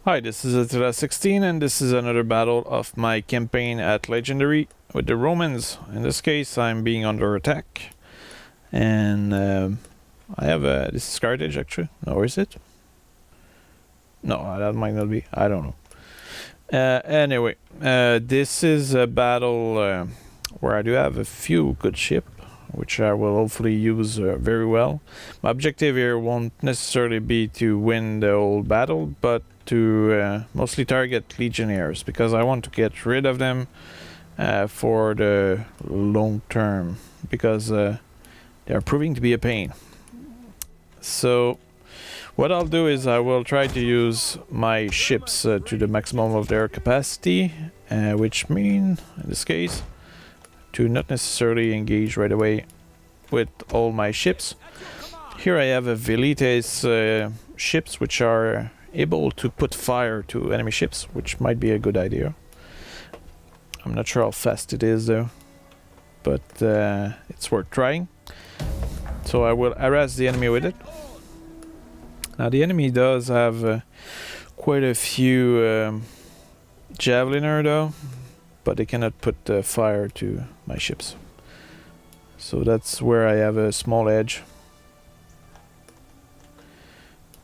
Hi, this is Attila16 and this is another battle of my campaign at Legendary with the Romans. In this case I'm being under attack and I have a... this is Carthage actually, or is it? No, that might not be, I don't know. Anyway, this is a battle where I do have a few good ships, which I will hopefully use very well. My objective here won't necessarily be to win the whole battle, but to mostly target legionnaires, because I want to get rid of them for the long term, because they are proving to be a pain. So what I'll do is I will try to use my ships to the maximum of their capacity, which mean, in this case, to not necessarily engage right away with all my ships. Here I have a Velites ships which are able to put fire to enemy ships, which might be a good idea. I'm not sure how fast it is though, but it's worth trying. So I will harass the enemy with it. Now the enemy does have quite a few javeliner though, but they cannot put fire to my ships. So that's where I have a small edge.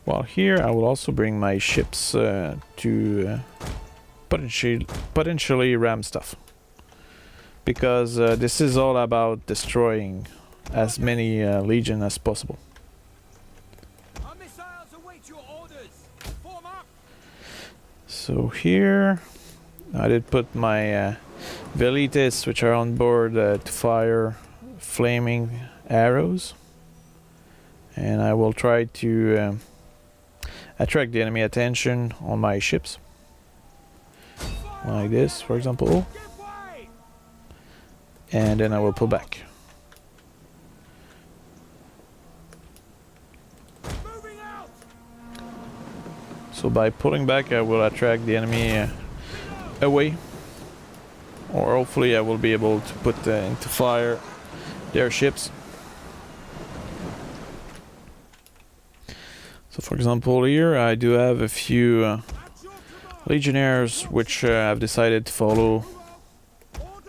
While here I will also bring my ships to potentially ram stuff. Because this is all about destroying as many legion as possible. Our missiles await your orders. Form up. So here I did put my Velites, which are on board to fire flaming arrows, and I will try to attract the enemy attention on my ships, like this for example, and then I will pull back. So by pulling back I will attract the enemy away, or hopefully I will be able to put into fire their ships. So for example here I do have a few legionnaires which have decided to follow.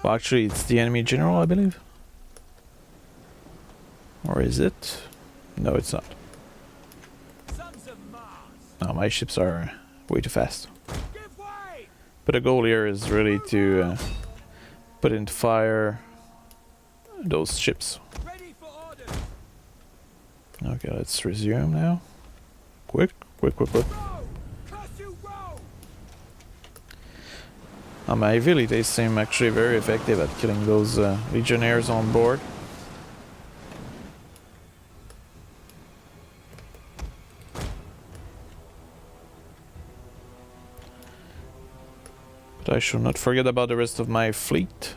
Well, actually it's the enemy general, I believe. Or is it? No, it's not. No, my ships are way too fast. But the goal here is really to put into fire those ships. Okay, let's resume now. Quick. My Velites seem actually very effective at killing those legionnaires on board. But I should not forget about the rest of my fleet.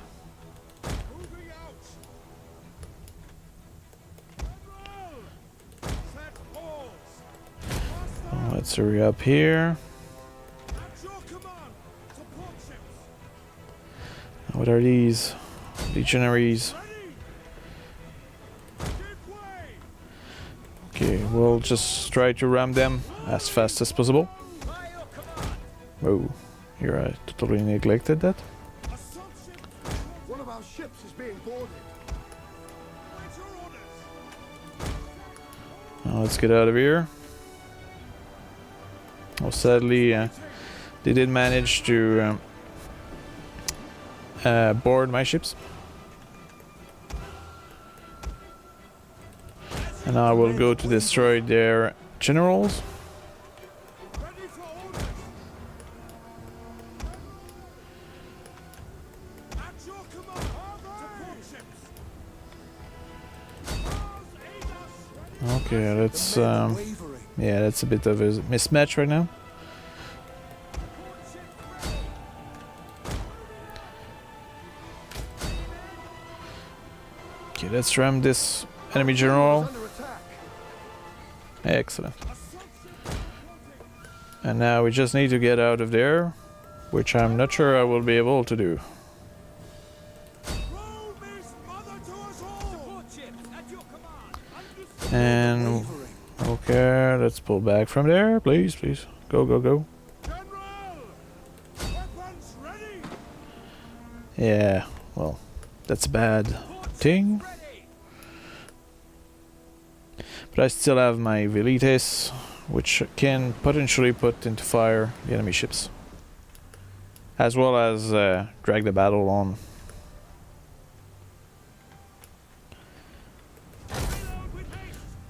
Let's hurry up here. What are these? Legionaries. Okay, we'll just try to ram them as fast as possible. Oh, here I totally neglected that. One of our ships is being boarded. Now let's get out of here. Well, sadly, they did manage to board my ships. And now I will go to destroy their generals. Okay, let's yeah, that's a bit of a mismatch right now. Okay, let's ram this enemy general. Excellent. And now we just need to get out of there, which I'm not sure I will be able to do. And okay, let's pull back from there, please, please. Go, go, go. Yeah, well, that's a bad thing. But I still have my velites, which can potentially put into fire the enemy ships, as well as drag the battle on.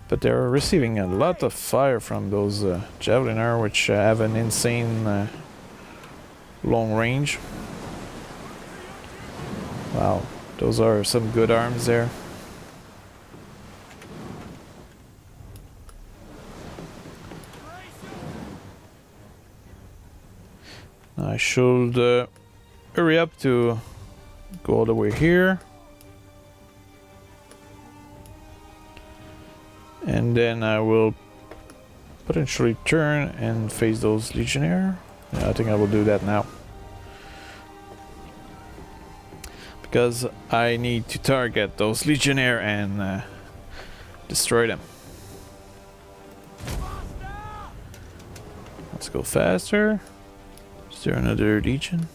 But they're receiving a lot of fire from those javeliner, which have an insane long range. Wow, those are some good arms there. I should hurry up to go all the way here. And then I will potentially turn and face those legionnaires. Yeah, I think I will do that now. Because I need to target those legionnaires and destroy them. Let's go faster. Is there another legion?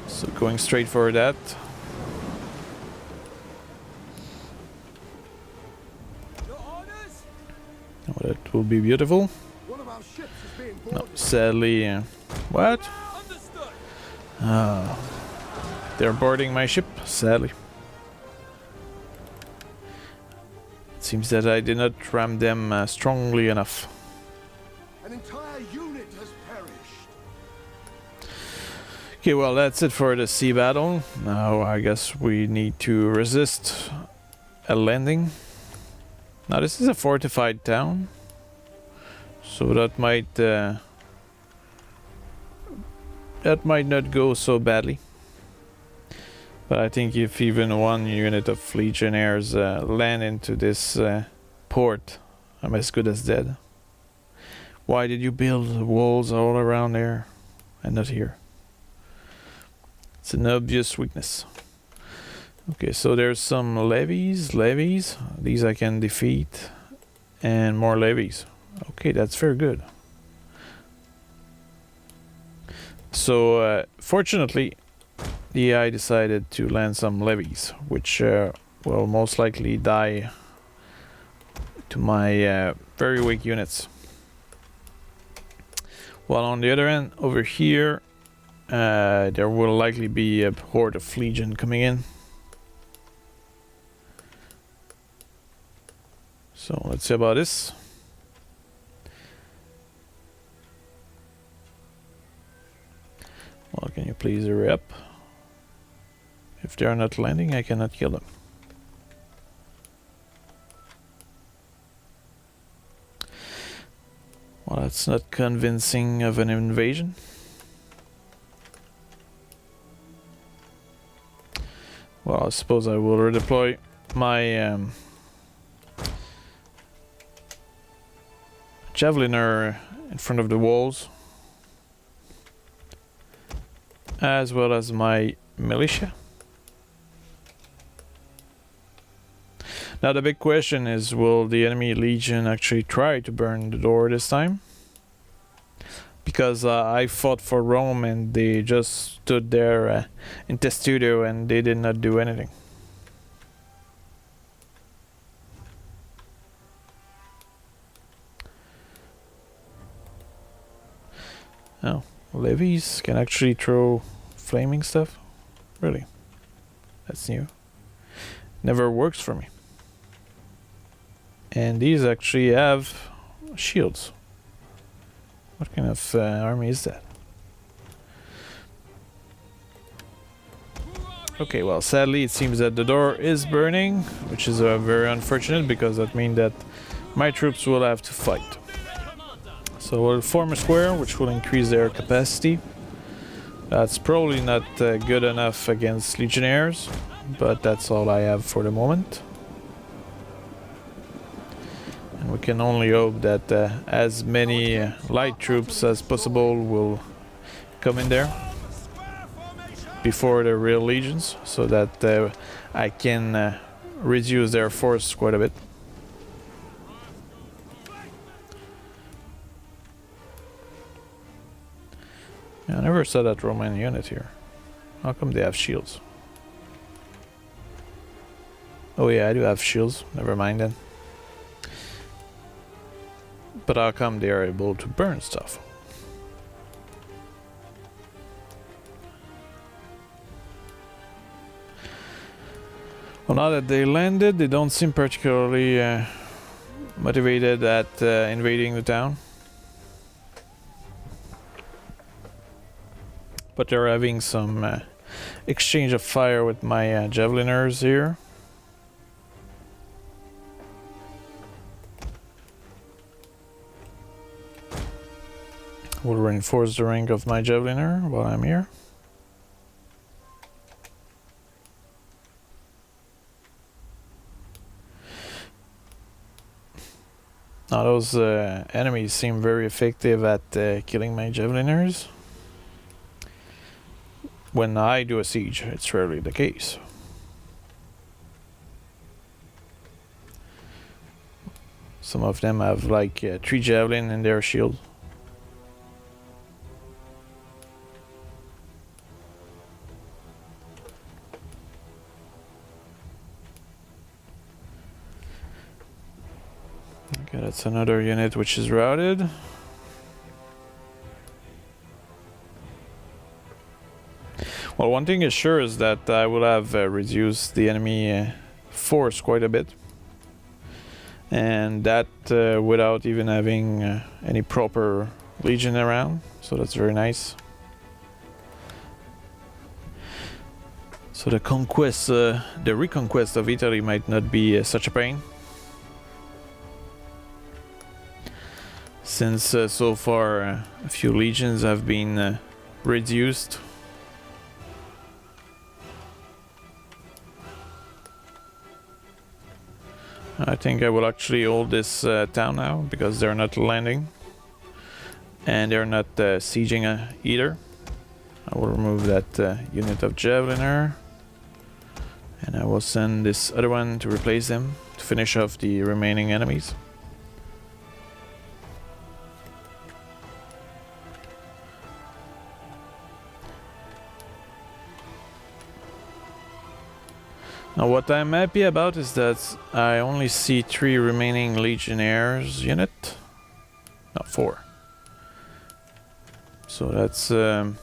So going straight for that. Oh, that will be beautiful. One of our ships is being No, boarded. sadly, what? They're boarding my ship, sadly. It seems that I did not ram them strongly enough. An entire unit has perished. Okay, well, that's it for the sea battle. Now I guess we need to resist a landing. Now this is a fortified town, so that might not go so badly. But I think if even one unit of legionnaires land into this port, I'm as good as dead. Why did you build walls all around there and not here? It's an obvious weakness. Okay, so there's some levies. These I can defeat. And more levies. Okay, that's very good. So, fortunately, the AI decided to land some levies, which will most likely die to my very weak units. While on the other end, over here, there will likely be a horde of legion coming in. So let's see about this. Well, can you please hurry up? If they are not landing, I cannot kill them. Well, that's not convincing of an invasion. Well, I suppose I will redeploy my javeliner in front of the walls, as well as my militia. Now the big question is, will the enemy legion actually try to burn the door this time? Because I fought for Rome and they just stood there in testudo and they did not do anything. Oh, levies can actually throw flaming stuff? Really? That's new. Never works for me. And these actually have shields. What kind of army is that? Okay, well, sadly it seems that the door is burning, which is very unfortunate because that means that my troops will have to fight. So we'll form a square, which will increase their capacity. That's probably not good enough against legionnaires, but that's all I have for the moment. And we can only hope that as many light troops as possible will come in there before the real legions, so that I can reduce their force quite a bit. I never saw that Roman unit here. How come they have shields? Oh yeah, I do have shields. Never mind then. But how come they are able to burn stuff? Well, now that they landed, they don't seem particularly motivated at invading the town. But they're having some exchange of fire with my javeliners here. Will reinforce the rank of my javeliner while I'm here. Now those enemies seem very effective at killing my javeliners. When I do a siege, it's rarely the case. Some of them have like 3 javelin in their shield. Okay, that's another unit which is routed. Well, one thing is sure is that I will have reduced the enemy force quite a bit. And that without even having any proper legion around. So that's very nice. So the conquest, the reconquest of Italy might not be such a pain. Since so far a few legions have been reduced. I think I will actually hold this town now because they're not landing and they're not sieging either. I will remove that unit of javeliner and I will send this other one to replace them to finish off the remaining enemies. Now what I'm happy about is that I only see 3 remaining legionnaires unit. No, 4. So that's well,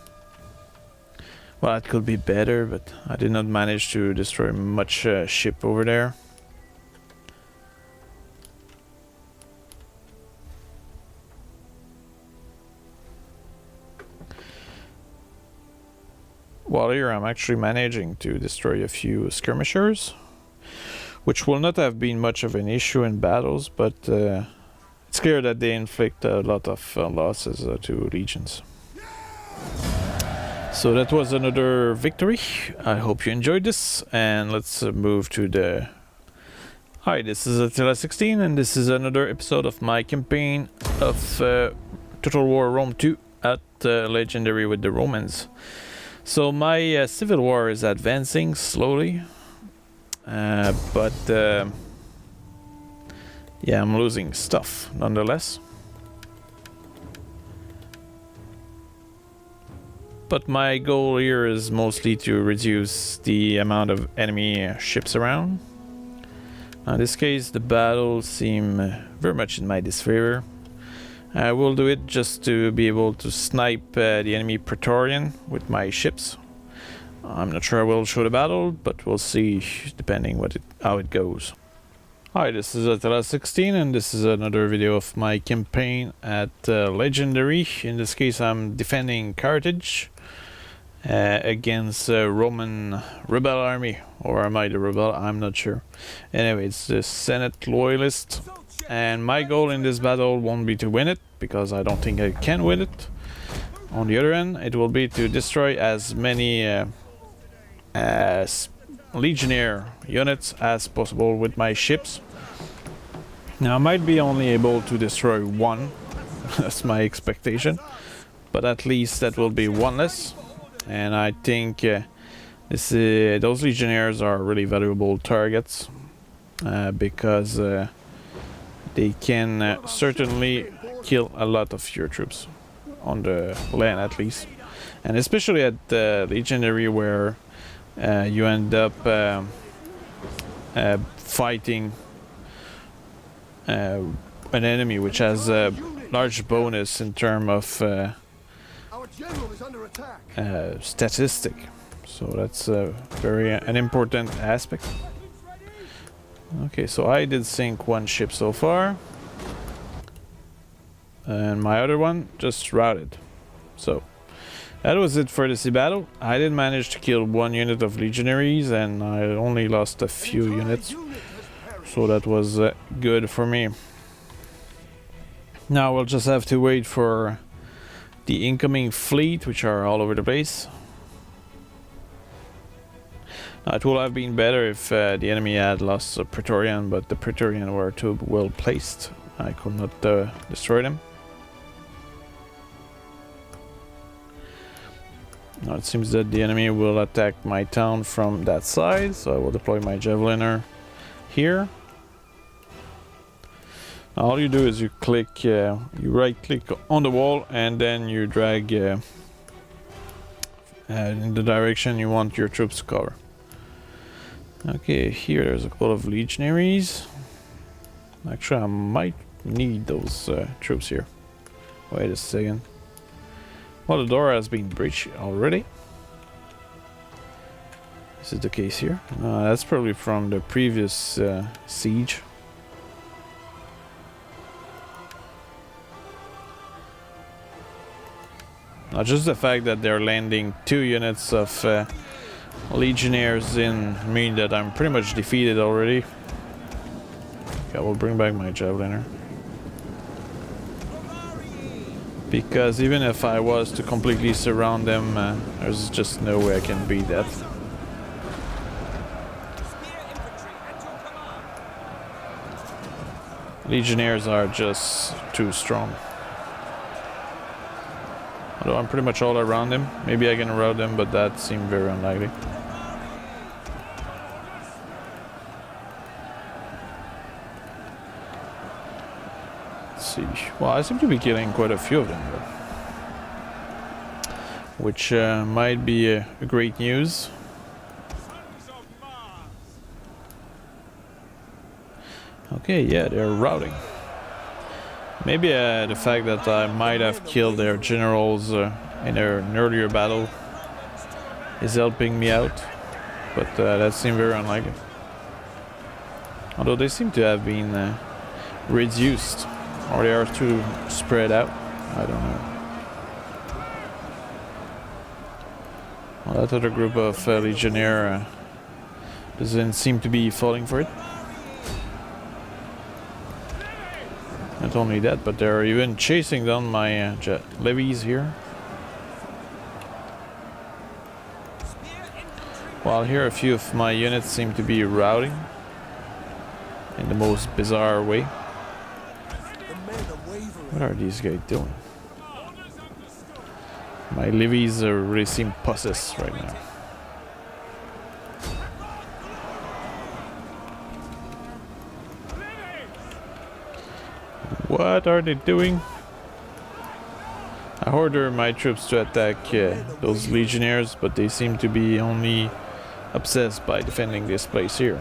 it could be better, but I did not manage to destroy much ship over there. While here I'm actually managing to destroy a few skirmishers, which will not have been much of an issue in battles, but it's clear that they inflict a lot of losses to legions. So that was another victory. I hope you enjoyed this, and let's move to the... Hi, this is Attila16, and this is another episode of my campaign of Total War Rome 2 at Legendary with the Romans. So my civil war is advancing slowly, but yeah, I'm losing stuff nonetheless. But my goal here is mostly to reduce the amount of enemy ships around. In this case, the battles seem very much in my disfavor. I will do it just to be able to snipe the enemy Praetorian with my ships. I'm not sure I will show the battle, but we'll see depending how it goes. Hi, this is Attila16 and this is another video of my campaign at Legendary. In this case I'm defending Carthage against a Roman rebel army. Or am I the rebel? I'm not sure. Anyway, it's the Senate loyalist. And my goal in this battle won't be to win it, because I don't think I can win it. On the other hand, it will be to destroy as many legionnaire units as possible with my ships. Now I might be only able to destroy 1, that's my expectation, but at least that will be 1 less. And I think those legionnaires are really valuable targets because they can certainly kill a lot of your troops on the land at least. And especially at Legendary, where you end up fighting an enemy which has a large bonus in terms of Our general is under attack. statistic. So that's very an important aspect. Okay, so I did sink one ship so far. And my other one just routed. So that was it for the sea battle. I did manage to kill one unit of legionaries and I only lost a few units. So that was good for me. Now we'll just have to wait for the incoming fleet, which are all over the place. Now, it would have been better if the enemy had lost a Praetorian, but the Praetorian were too well placed. I could not destroy them. Now it seems that the enemy will attack my town from that side, so I will deploy my javeliner here. Now all you do is you click, you right click on the wall and then you drag in the direction you want your troops to cover. Okay, here there's a couple of legionaries. Actually, I might need those troops here. Wait a second. Well, the door has been breached already. Is it the case here? That's probably from the previous siege. Now, just the fact that they're landing 2 units of legionnaires in mean that I'm pretty much defeated already. Okay, I will bring back my javeliner. Because even if I was to completely surround them, there's just no way I can beat that. Legionnaires are just too strong. Although I'm pretty much all around them. Maybe I can rout them, but that seemed very unlikely. Well, I seem to be killing quite a few of them, though. Which might be great news. Okay, yeah, they're routing. Maybe the fact that I might have killed their generals in an earlier battle is helping me out, but that seemed very unlikely. Although they seem to have been reduced. Or they are too spread out. I don't know. Well, that other group of legionnaire doesn't seem to be falling for it. Not only that, but they're even chasing down my levies here. While here a few of my units seem to be routing in the most bizarre way. What are these guys doing? My levies really seem possessed right now. What are they doing? I order my troops to attack those legionnaires, but they seem to be only obsessed by defending this place here.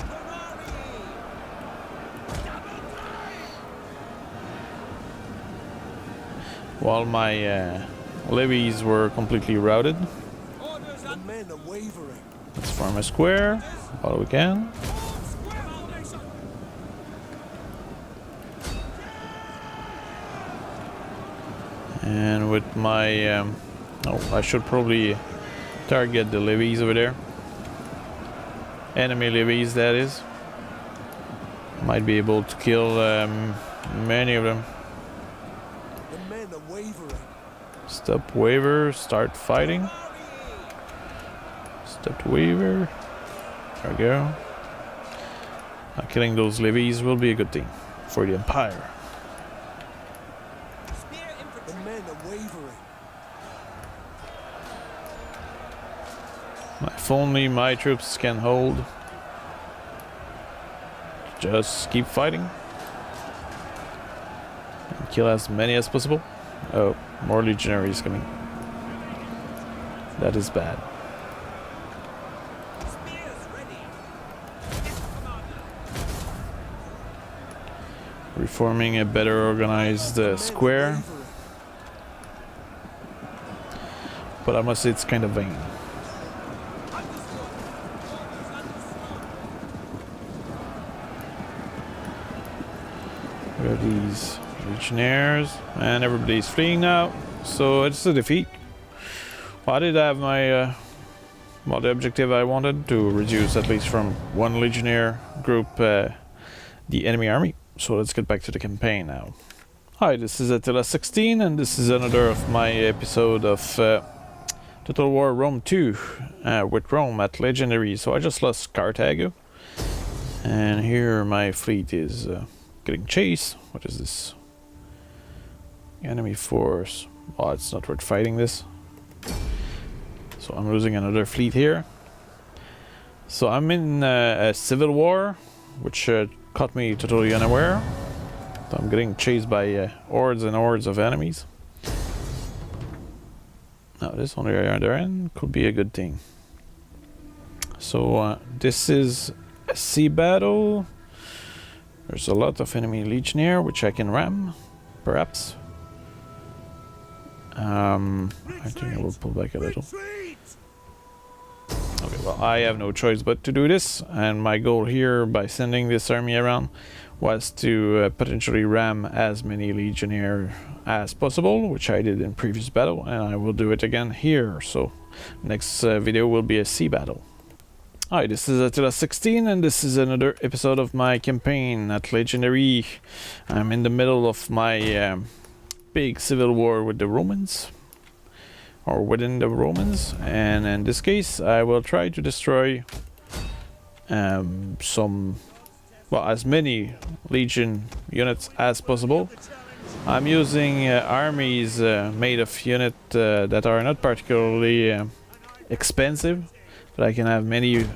While my levies were completely routed. Let's form a square while we can. And with my oh, I should probably target the levies over there. Enemy levies, that is. Might be able to kill many of them. Stop waver, start fighting. Stop to waver. There we go. Killing those levies will be a good thing for the Empire. If only my troops can hold. Just keep fighting. And kill as many as possible. Oh, more legionaries coming. That is bad. Spears ready. Yes, Commander. Reforming a better organized square. But I must say it's kind of vain. Where are these legionnaires? And everybody's fleeing now. So it's a defeat. Well, I did have my well, the objective I wanted to reduce at least from one legionnaire group the enemy army. So let's get back to the campaign now. Hi, this is Attila16 and this is another of my episode of Total War Rome 2 with Rome at Legendary. So I just lost Carthago. And here my fleet is getting chased. What is this? Enemy force. Oh, it's not worth fighting this. So I'm losing another fleet here. So I'm in a civil war, which caught me totally unaware. So I'm getting chased by hordes and hordes of enemies. Now this on the other end could be a good thing. So this is a sea battle. There's a lot of enemy legionnaire, which I can ram, perhaps. I think I will pull back a little. Okay, well, I have no choice but to do this, and my goal here by sending this army around was to potentially ram as many legionnaire as possible, which I did in previous battle, and I will do it again here. So next video will be a sea battle. Hi, this is Attila16 and this is another episode of my campaign at Legendary. I'm in the middle of my big civil war with the Romans, or within the Romans, and in this case I will try to destroy as many legion units as possible. I'm using armies made of units that are not particularly expensive, but I can have many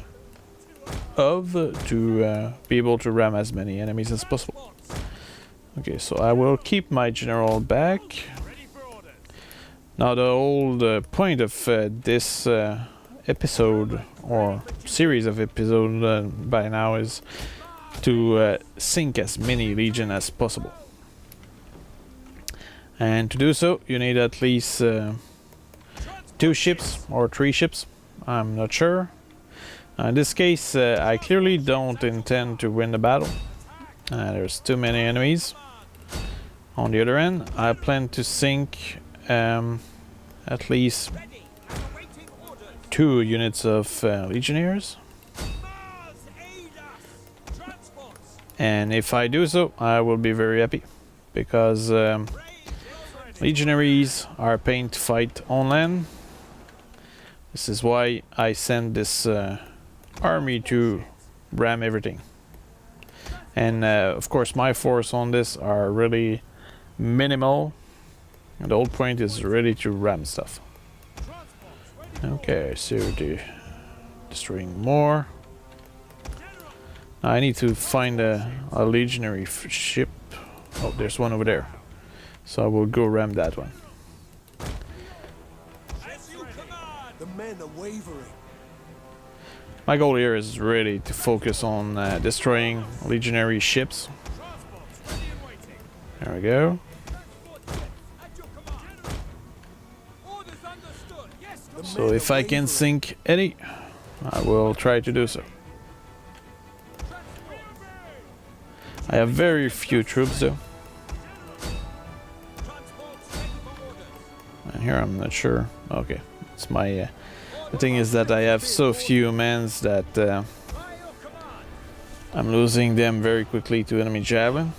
of to be able to ram as many enemies as possible. Okay, so I will keep my general back. Now the whole point of this episode or series of episodes by now is to sink as many legion as possible. And to do so you need at least 2 ships or 3 ships, I'm not sure. In this case I clearly don't intend to win the battle. There's too many enemies. On the other end, I plan to sink at least 2 units of legionnaires. And if I do so, I will be very happy, because legionaries are a pain to fight on land. This is why I send this army to ram everything. And of course my force on this are really minimal, and the whole point is really to ram stuff. Okay, so destroying more. I need to find a legionary ship. Oh, there's one over there, so I will go ram that one. The men are wavering. My goal here is really to focus on destroying legionary ships. There we go. So if I can sink any, I will try to do so. I have very few troops though. And here I'm not sure. Okay, it's my... the thing is that I have so few men that I'm losing them very quickly to enemy javelin.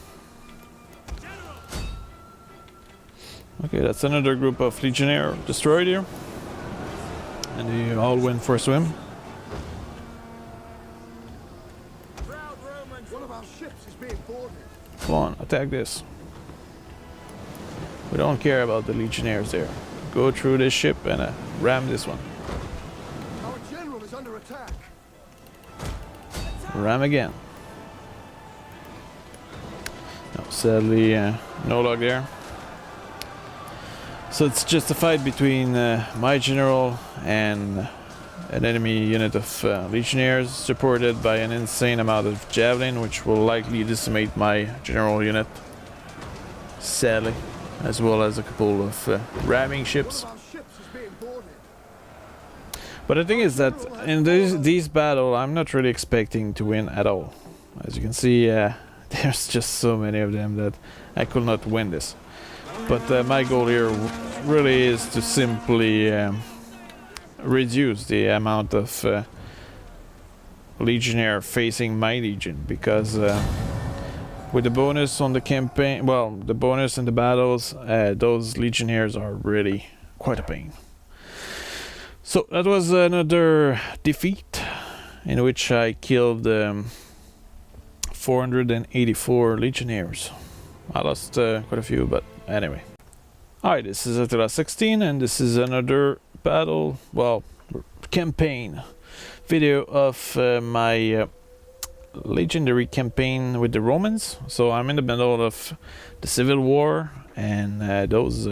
Okay, that's another group of legionnaire destroyed here. And they all went for a swim. One of our ships is being boarded. Come on, attack this. We don't care about the legionnaires there. Go through this ship and ram this one. Our general is under attack. Ram again. No, sadly, no luck there. So it's just a fight between my general and an enemy unit of legionnaires supported by an insane amount of javelin, which will likely decimate my general unit, sadly, as well as a couple of ramming ships. One of our ships is being boarded. But the thing is that in these battles, I'm not really expecting to win at all. As you can see, there's just so many of them that I could not win this. But my goal here really is to simply reduce the amount of legionnaire facing my legion, because with the bonus on the campaign, well, the bonus in the battles, those legionnaires are really quite a pain. So that was another defeat in which I killed 484 legionnaires. I lost quite a few, but anyway. Alright, this is Attila16 and this is another battle, well, campaign video of my legendary campaign with the Romans. So I'm in the middle of the Civil War, and those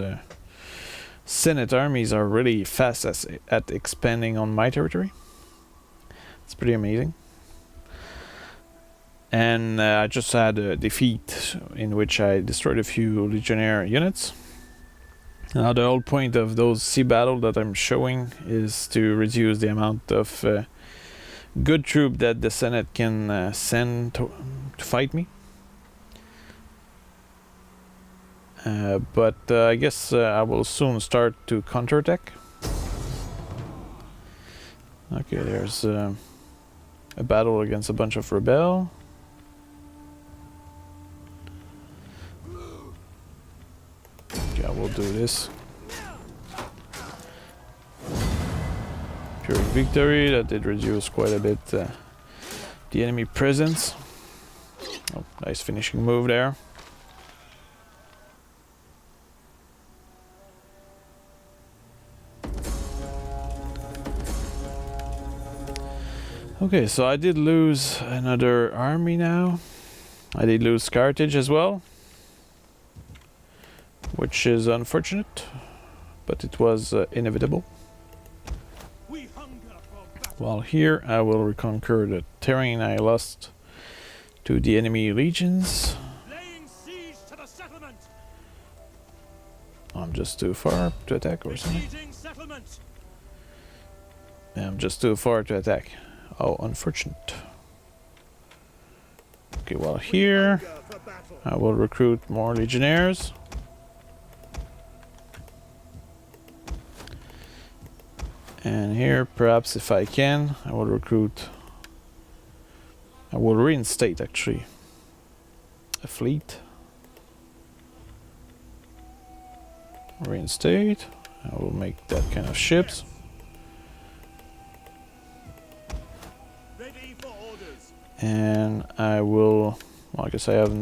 Senate armies are really fast at expanding on my territory. It's pretty amazing. And I just had a defeat in which I destroyed a few legionnaire units. Now the whole point of those sea battles that I'm showing is to reduce the amount of good troop that the Senate can send to fight me. But I guess I will soon start to counterattack. Okay, there's a battle against a bunch of rebel. Okay, I will do this. Pure victory, that did reduce quite a bit the enemy presence. Oh, nice finishing move there. Okay, so I did lose another army now. I did lose Carthage as well, which is unfortunate, but it was inevitable. While here I will reconquer the terrain I lost to the enemy legions. I'm just too far to attack or something. Yeah, I'm just too far to attack. Oh, unfortunate. Okay, well here I will recruit more legionnaires. And here, perhaps if I can, I will reinstate actually a fleet. Reinstate. I will make that kind of ships. And I will, well, I guess I have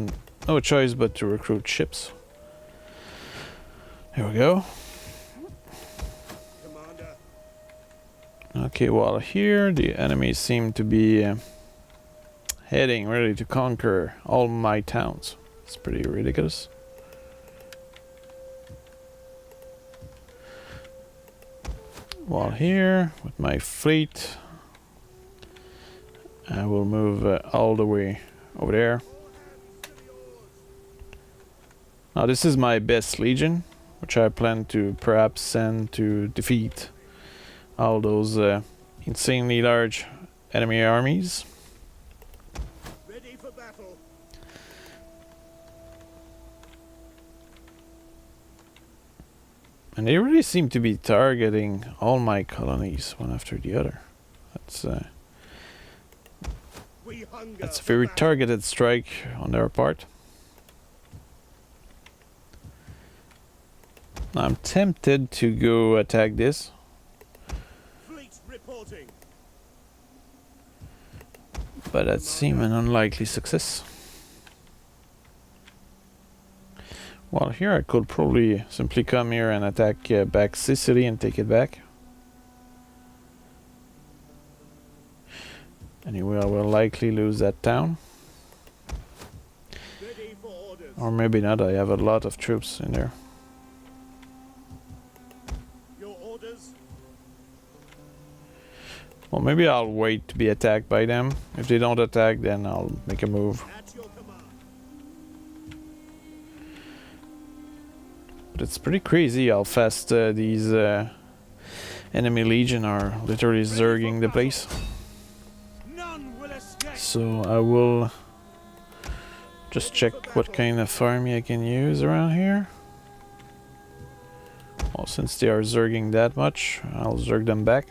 no choice but to recruit ships. Here we go. Okay, well here the enemies seem to be heading ready to conquer all my towns. It's pretty ridiculous. While here with my fleet, I will move all the way over there. Now this is my best legion, which I plan to perhaps send to defeat all those insanely large enemy armies. Ready for battle. And they really seem to be targeting all my colonies one after the other. That's a very targeted strike on their part. I'm tempted to go attack this. But that seemed an unlikely success. Well, here I could probably simply come here and attack back Sicily and take it back. Anyway, I will likely lose that town. Or maybe not, I have a lot of troops in there. Well, maybe I'll wait to be attacked by them. If they don't attack, then I'll make a move. At your command. But it's pretty crazy how fast these enemy legion are literally zerging the place. None will escape. So I will just check what kind of army I can use around here. Well, since they are zerging that much, I'll zerg them back.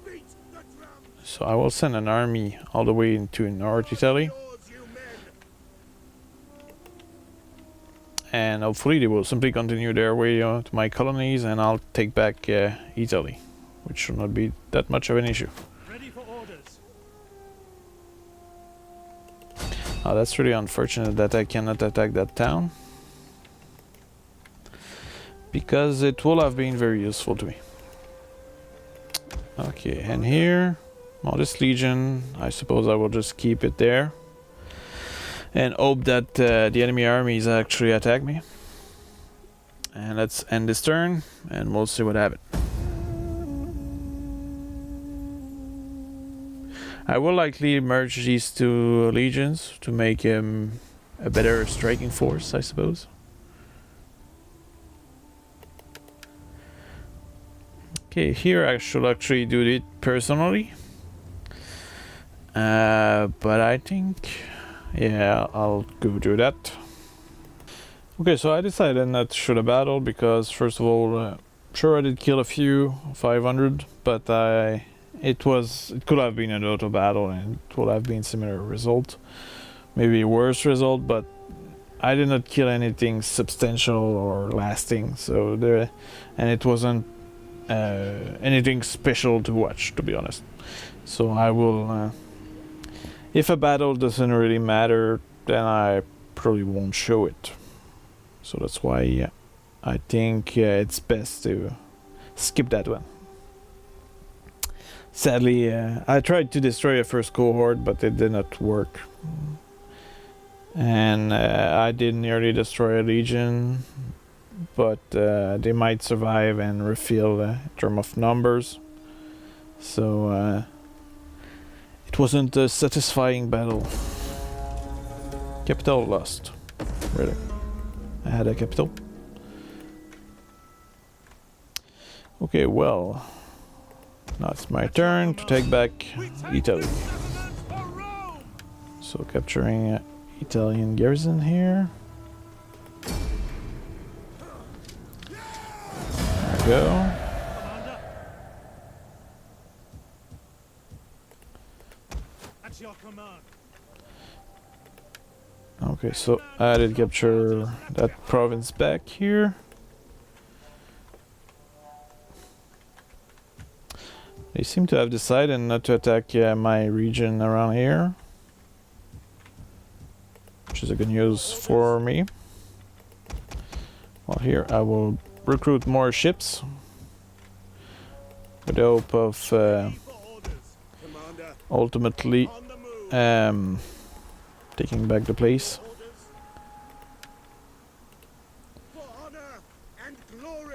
Beat the drum. So I will send an army all the way into North Italy. Yours, you men. And hopefully they will simply continue their way to my colonies, and I'll take back Italy, which should not be that much of an issue. Ready for orders. Oh, that's really unfortunate that I cannot attack that town, because it will have been very useful to me. Okay, and here, Modest Legion, I suppose I will just keep it there and hope that the enemy armies actually attack me. And let's end this turn, and we'll see what happens. I will likely merge these two legions to make a better striking force, I suppose. Okay, here I should actually do it personally. But I think, yeah, I'll go do that. Okay, so I decided not to shoot a battle because, first of all, sure I did kill a few, 500, but it could have been an auto battle and it would have been similar result, maybe worse result, but I did not kill anything substantial or lasting, so and it wasn't anything special to watch, to be honest. So I will, if a battle doesn't really matter, then I probably won't show it. So that's why I think it's best to skip that one. Sadly, I tried to destroy a first cohort, but it did not work. And I did nearly destroy a legion, but they might survive and refill in terms of numbers. So it wasn't a satisfying battle. Capital lost. Really. I had a capital. Okay, well, now it's my turn to take back Italy. So capturing Italian garrison here. There we go. At your command. Okay, so I did capture that province back here. They seem to have decided not to attack my region around here, which is a good news for me. Well, here I will recruit more ships with the hope of ultimately taking back the place.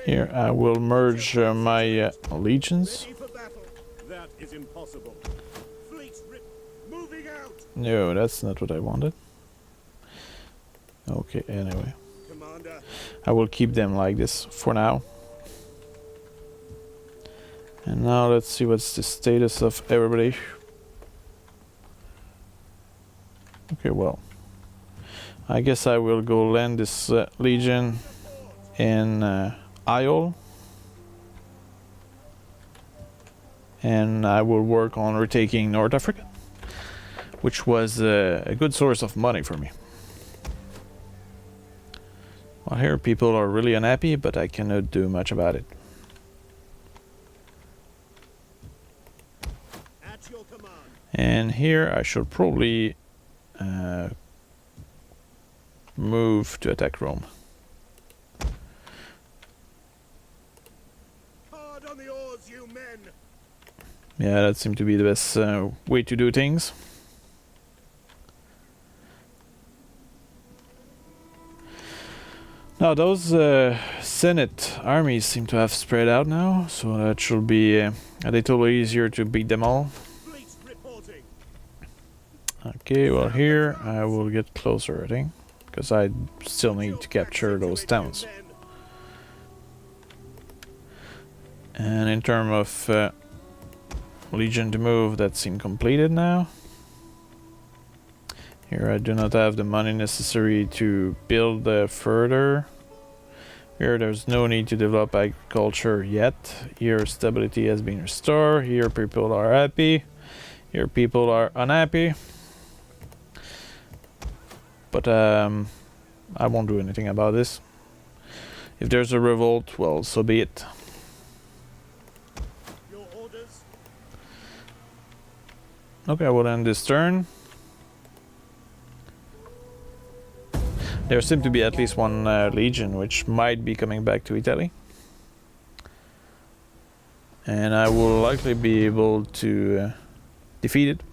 Here I will merge my legions. That is impossible. Fleets moving out. No, that's not what I wanted. Okay, anyway. Commander. I will keep them like this for now. And now let's see what's the status of everybody. Okay, well, I guess I will go land this legion in Isle, and I will work on retaking North Africa, which was a good source of money for me. Well, here people are really unhappy, but I cannot do much about it. At your command. And here I should probably move to attack Rome. Hard on the oars, you men. Yeah, that seemed to be the best way to do things. Now those Senate armies seem to have spread out now, so that should be a little easier to beat them all. Fleet reporting. Okay, well here I will get closer, I think, because I still need to capture those towns. And in terms of Legion to move, that seemed completed now. Here I do not have the money necessary to build further. Here there's no need to develop agriculture yet. Here stability has been restored. Here people are happy. Here people are unhappy. But I won't do anything about this. If there's a revolt, well, so be it. Your orders. Okay, I will end this turn. There seems to be at least one legion which might be coming back to Italy. And I will likely be able to defeat it.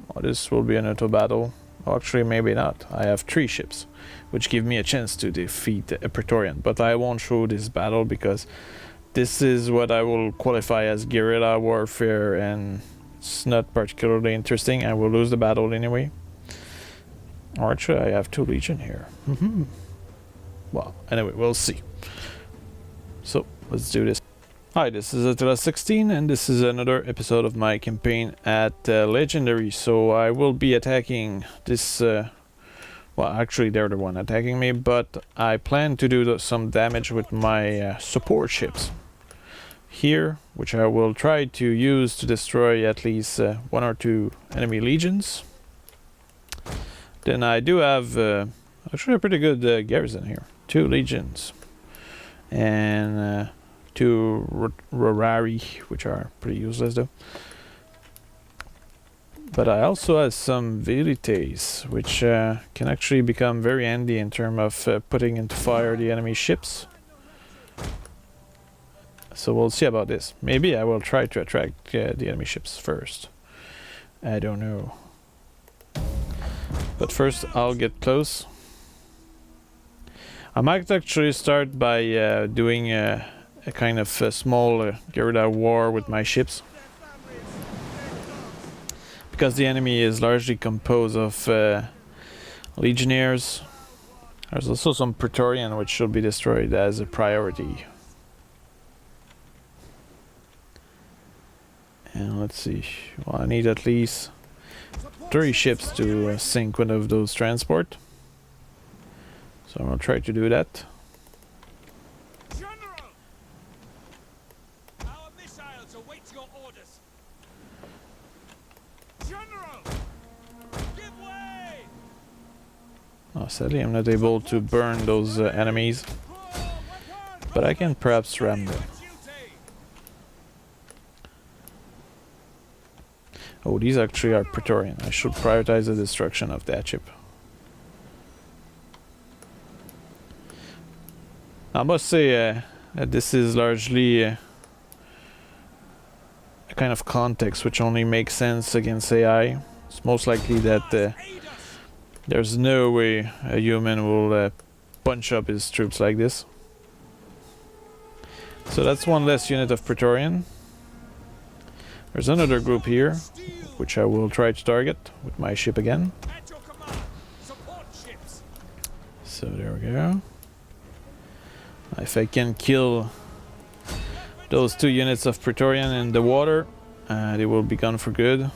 Well, this will be an auto battle. Well, actually, maybe not. I have 3 ships, which give me a chance to defeat a Praetorian. But I won't show this battle because this is what I will qualify as guerrilla warfare, and it's not particularly interesting. I will lose the battle anyway. Or actually, I have 2 legion here. Well, anyway, we'll see. So, let's do this. Hi, this is Attila16, and this is another episode of my campaign at Legendary. So, I will be attacking this... well, actually, they're the one attacking me, but I plan to do some damage with my support ships here, which I will try to use to destroy at least 1 or 2 enemy legions. Then I do have actually a pretty good garrison here. 2 legions and 2 Rorari, which are pretty useless though. But I also have some velites, which can actually become very handy in terms of putting into fire the enemy ships. So we'll see about this. Maybe I will try to attract the enemy ships first. I don't know. But first, I'll get close. I might actually start by doing a kind of small guerrilla war with my ships. Because the enemy is largely composed of legionnaires. There's also some Praetorian which should be destroyed as a priority. And let's see. Well, I need at least 3 ships to sink one of those transport. So I'll try to do that. General! Our missiles await your orders. General! Give way! Oh, sadly, I'm not able to burn those enemies, but I can perhaps ram them. Oh, these actually are Praetorian. I should prioritize the destruction of that ship. I must say that this is largely a kind of context which only makes sense against AI. It's most likely that there's no way a human will punch up his troops like this. So that's one less unit of Praetorian. There's another group here, which I will try to target with my ship again. At your command. Support ships. So there we go. If I can kill those 2 units of Praetorian in the water, they will be gone for good.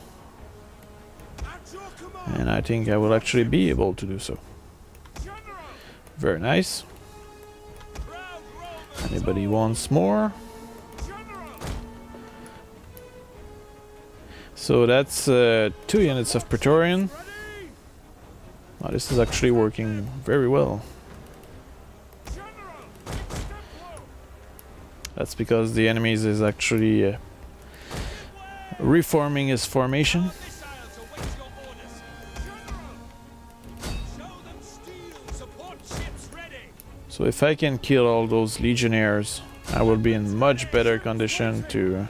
At your command. And I think I will actually be able to do so. General! Very nice. Proud Roman Anybody wants more? General! So that's 2 units of Praetorian. Ready! Oh, this is actually working very well. General! Step low. That's because the enemies is actually reforming his formation. Missiles await your orders. General! Show them steel. Support ships ready. So if I can kill all those legionnaires, I will be in much better condition to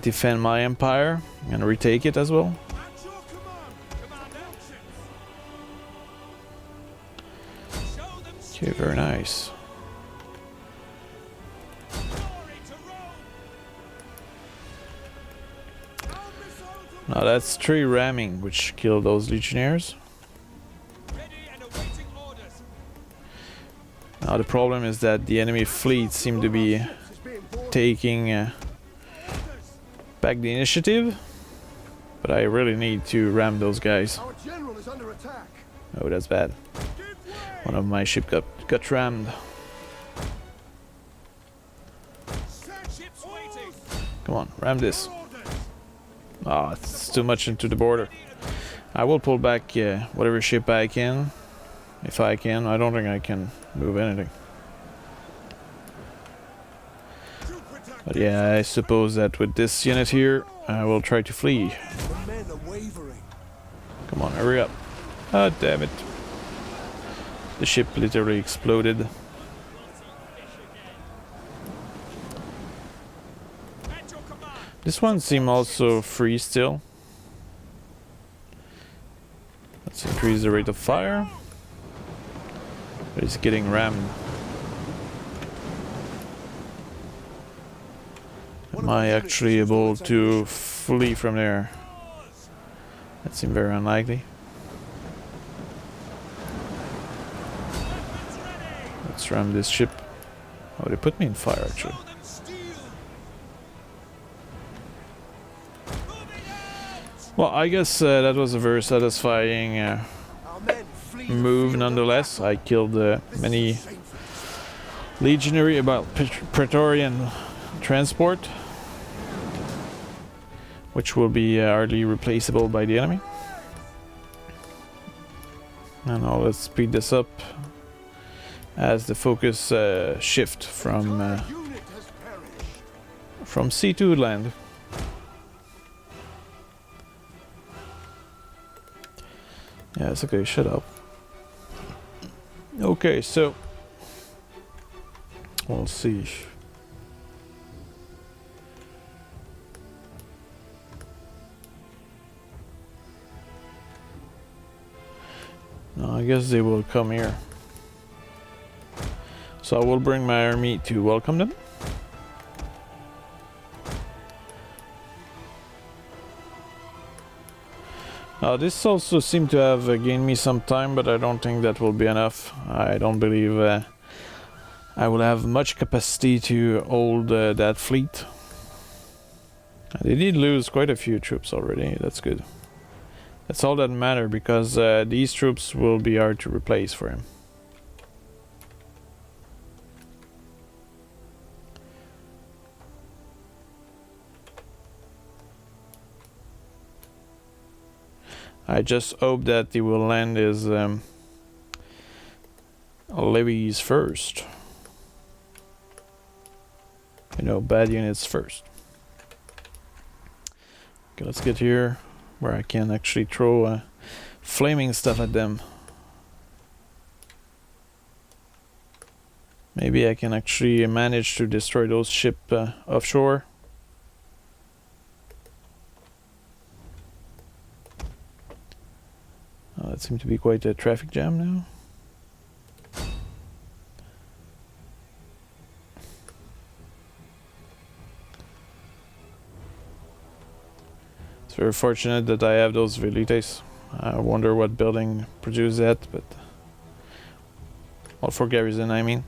defend my empire and retake it as well. At your command. Command actions. Show them Okay, very nice. Now that's 3 ramming, which killed those legionnaires. Now the problem is that the enemy fleet seem to be taking back the initiative, but I really need to ram those guys. Our general is under attack. Oh, that's bad. One of my ship got rammed. Come on, ram this. Ah, it's too much into the border. I will pull back whatever ship I can, if I can. I don't think I can move anything. But yeah, I suppose that with this unit here, I will try to flee. The men are wavering. Come on, hurry up. Ah, damn it. The ship literally exploded. This one seems also free still. Let's increase the rate of fire. But it's getting rammed. Am I actually able to flee from there? That seems very unlikely. Let's ram this ship. Oh, they put me in fire actually. Well, I guess that was a very satisfying move nonetheless. I killed many legionary, Praetorian transport, which will be hardly replaceable by the enemy. And now let's speed this up as the focus shift from sea to land. Yeah, it's okay, shut up. Okay, so we'll see. No, I guess they will come here. So I will bring my army to welcome them. This also seemed to have gained me some time, but I don't think that will be enough. I don't believe I will have much capacity to hold that fleet. They did lose quite a few troops already, that's good. That's all that matters, because these troops will be hard to replace for him. I just hope that he will land his levies first. You know, bad units first. Okay, let's get here where I can actually throw flaming stuff at them. Maybe I can actually manage to destroy those ships offshore. That seems to be quite a traffic jam now. It's very fortunate that I have those velites. I wonder what building produced that, but... Well, for garrison, I mean.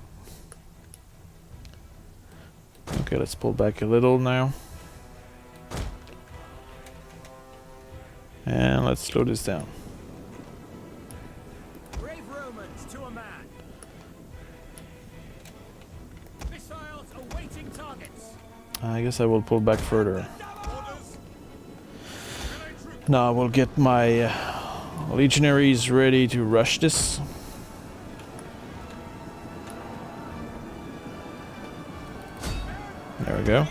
Okay, let's pull back a little now. And let's slow this down. I guess I will pull back further. Now I will get my legionaries ready to rush this. There we go.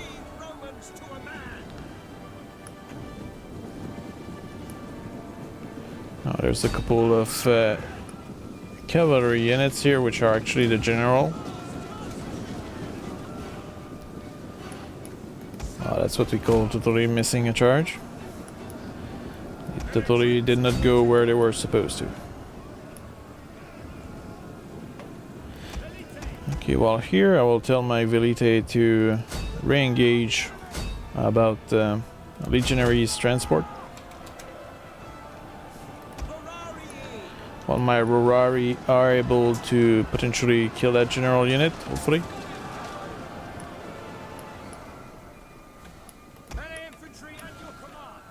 Now there's a couple of cavalry units here, which are actually the general. That's what we call totally missing a charge. It totally did not go where they were supposed to. Okay, while here I will tell my Velite to re-engage about Legionaries transport. While my Rorari are able to potentially kill that general unit, hopefully.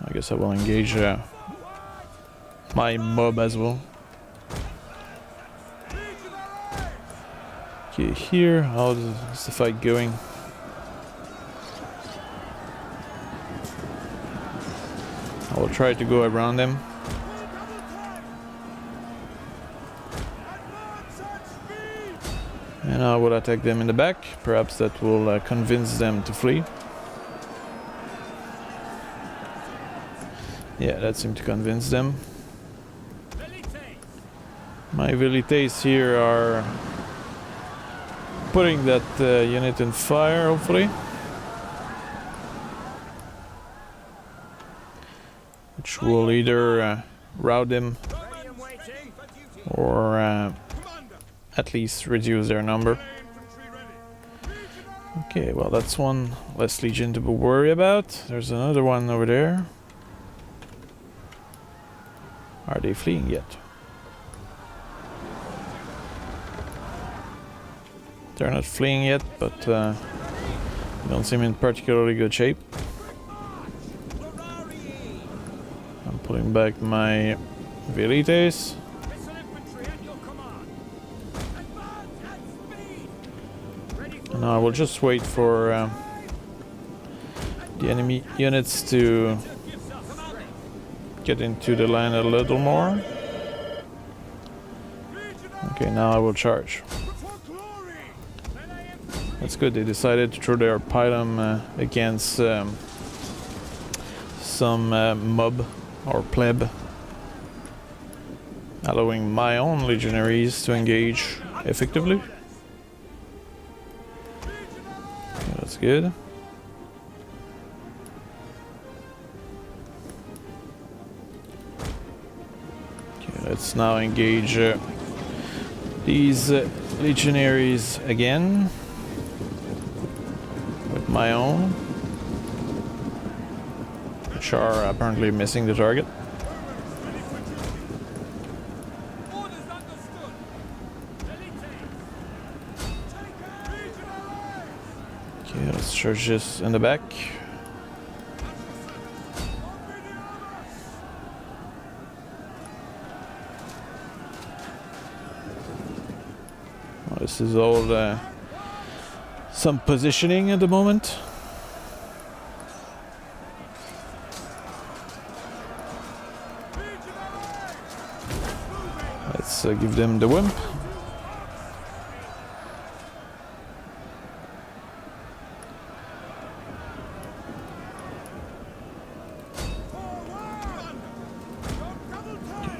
I guess I will engage my mob as well. Okay, here, how is the fight going? I will try to go around them. And I will attack them in the back. Perhaps that will convince them to flee. Yeah, that seemed to convince them. My Velites here are putting that unit in fire, hopefully. Which will either rout them or at least reduce their number. Okay, well that's one less legion to worry about. There's another one over there. Are they fleeing yet? They're not fleeing yet, but don't seem in particularly good shape. I'm pulling back my Velites. And I will just wait for the enemy units to get into the line a little more. Okay, now I will charge. That's good, they decided to throw their pylon against some mob or pleb, allowing my own legionaries to engage effectively. Okay, that's good. Okay, let's now engage these legionaries again with my own, which are apparently missing the target. Okay, let's charge this in the back. Well, this is all some positioning at the moment. Let's give them the wimp.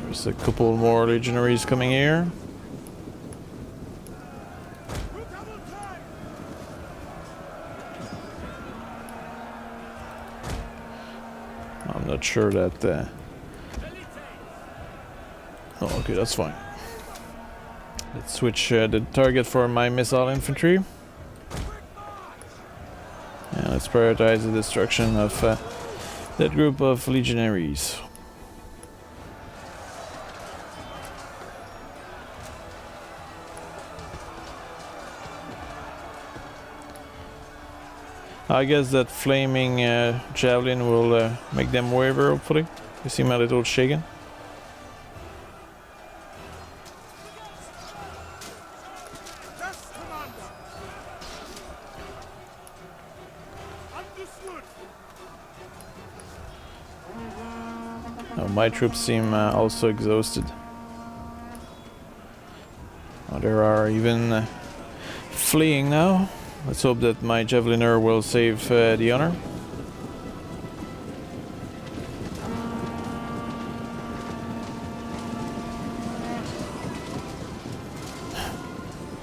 There's a couple more legionaries coming here. I'm not sure that... Oh, okay, that's fine. Let's switch the target for my missile infantry. And let's prioritize the destruction of that group of legionaries. I guess that flaming javelin will make them waver, hopefully. You see my little shaken. Oh, my troops seem also exhausted. Oh, there are even fleeing now. Let's hope that my javeliner will save the honor.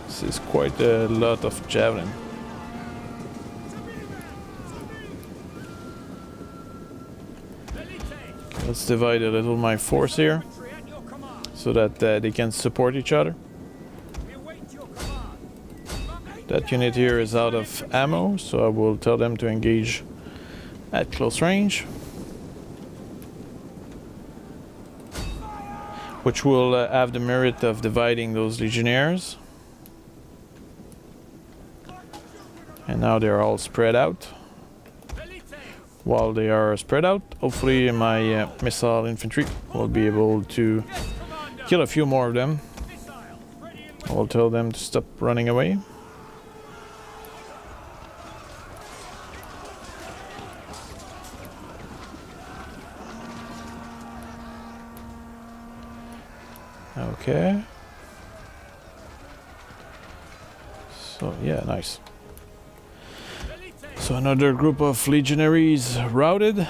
This is quite a lot of javelin. Okay, let's divide a little my force here so that they can support each other. that unit here is out of ammo, so I will tell them to engage at close range, which will have the merit of dividing those legionnaires. And now they're all spread out. While they are spread out, hopefully my missile infantry will be able to kill a few more of them. I'll tell them to stop running away. Okay. So yeah, nice. So another group of legionaries routed.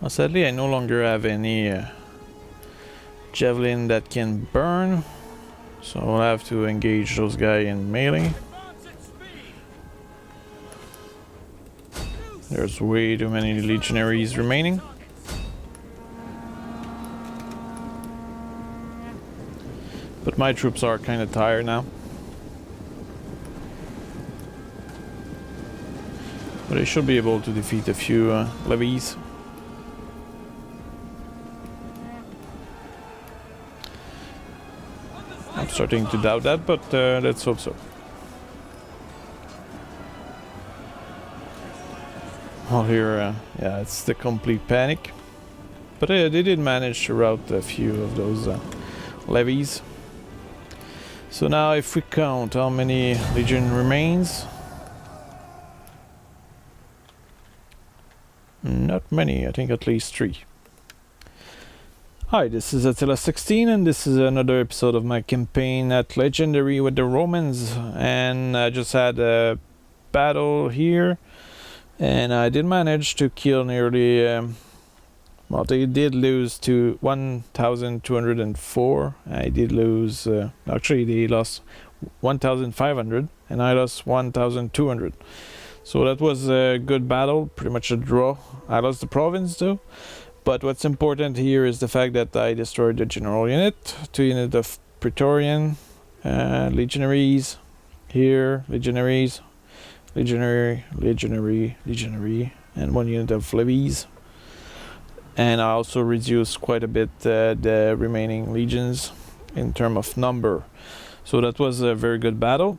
Well, sadly, I no longer have any javelin that can burn, so I'll have to engage those guys in melee. There's way too many legionaries remaining. But my troops are kind of tired now. But I should be able to defeat a few levies. I'm starting to doubt that, but let's hope so. Well, here, yeah, it's the complete panic. But they did manage to rout a few of those levies. So now if we count how many legion remains, not many, I think at least 3. Hi, this is Attila16 and this is another episode of my campaign at Legendary with the Romans, and I just had a battle here and I did manage to kill nearly well, they did lose to 1,204. I did lose, actually they lost 1,500 and I lost 1,200. So that was a good battle, pretty much a draw. I lost the province though. But what's important here is the fact that I destroyed the general unit, 2 units of Praetorian, legionaries, here, legionaries, legionary, and 1 unit of levies. And I also reduced quite a bit the remaining legions in terms of number. So that was a very good battle.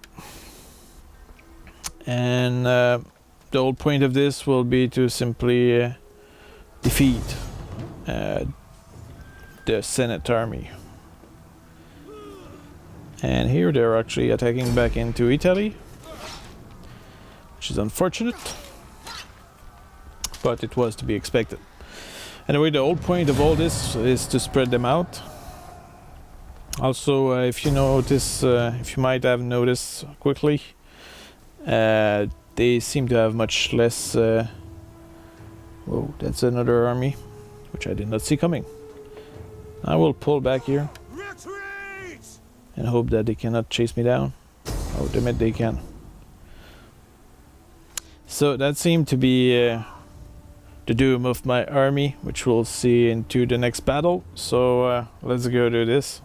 And the whole point of this will be to simply defeat the Senate army. And here they're actually attacking back into Italy, which is unfortunate, but it was to be expected. Anyway, the whole point of all this is to spread them out. Also, if you notice, if you might have noticed quickly, they seem to have much less... whoa, that's another army, which I did not see coming. I will pull back here and hope that they cannot chase me down. Oh, damn it, they can. So that seemed to be the doom of my army, which we'll see into the next battle. So let's go do this.